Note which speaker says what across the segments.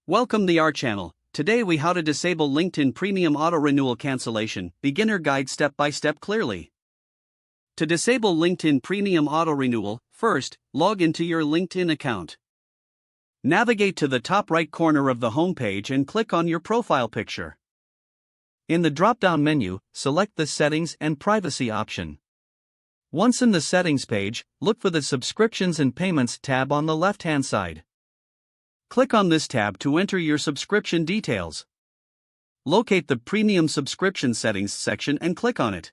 Speaker 1: Welcome to our channel. Today we how to disable LinkedIn Premium Auto Renewal Cancellation, Beginner Guide step by step clearly. To disable LinkedIn Premium Auto Renewal, first, log into your LinkedIn account. Navigate to the top right corner of the homepage and click on your profile picture. In the drop-down menu, select the Settings and Privacy option. Once in the Settings page, look for the Subscriptions and Payments tab on the left-hand side. Click on this tab to enter your subscription details. Locate the Premium Subscription Settings section and click on it.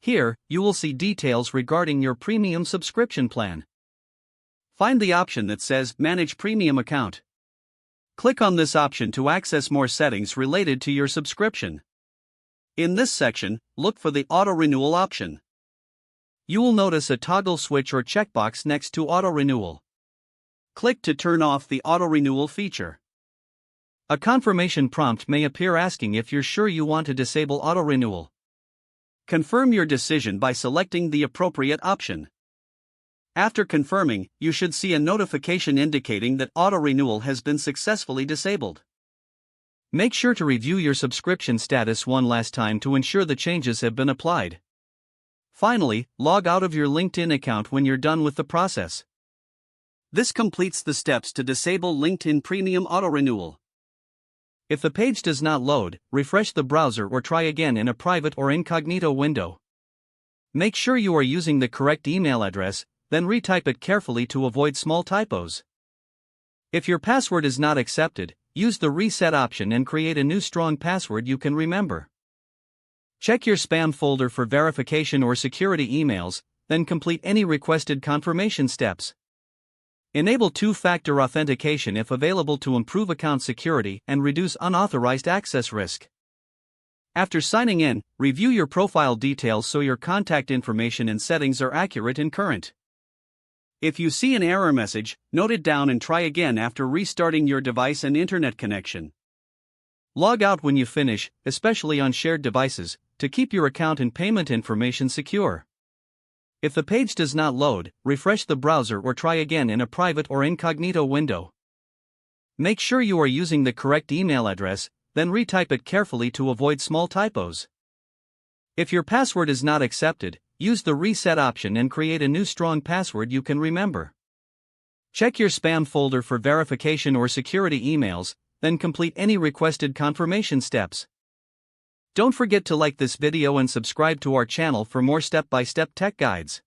Speaker 1: Here, you will see details regarding your premium subscription plan. Find the option that says Manage Premium Account. Click on this option to access more settings related to your subscription. In this section, look for the Auto Renewal option. You will notice a toggle switch or checkbox next to Auto Renewal. Click to turn off the Auto Renewal feature. A confirmation prompt may appear asking if you're sure you want to disable Auto Renewal. Confirm your decision by selecting the appropriate option. After confirming, you should see a notification indicating that Auto Renewal has been successfully disabled. Make sure to review your subscription status one last time to ensure the changes have been applied. Finally, log out of your LinkedIn account when you're done with the process. This completes the steps to disable LinkedIn Premium Auto Renewal. If the page does not load, refresh the browser or try again in a private or incognito window. Make sure you are using the correct email address, then retype it carefully to avoid small typos. If your password is not accepted, use the reset option and create a new strong password you can remember. Check your spam folder for verification or security emails, then complete any requested confirmation steps. Enable two-factor authentication if available to improve account security and reduce unauthorized access risk. After signing in, review your profile details so your contact information and settings are accurate and current. If you see an error message, note it down and try again after restarting your device and internet connection. Log out when you finish, especially on shared devices, to keep your account and payment information secure. If the page does not load, refresh the browser or try again in a private or incognito window. Make sure you are using the correct email address, then retype it carefully to avoid small typos. If your password is not accepted, use the reset option and create a new strong password you can remember. Check your spam folder for verification or security emails, then complete any requested confirmation steps. Don't forget to like this video and subscribe to our channel for more step-by-step tech guides.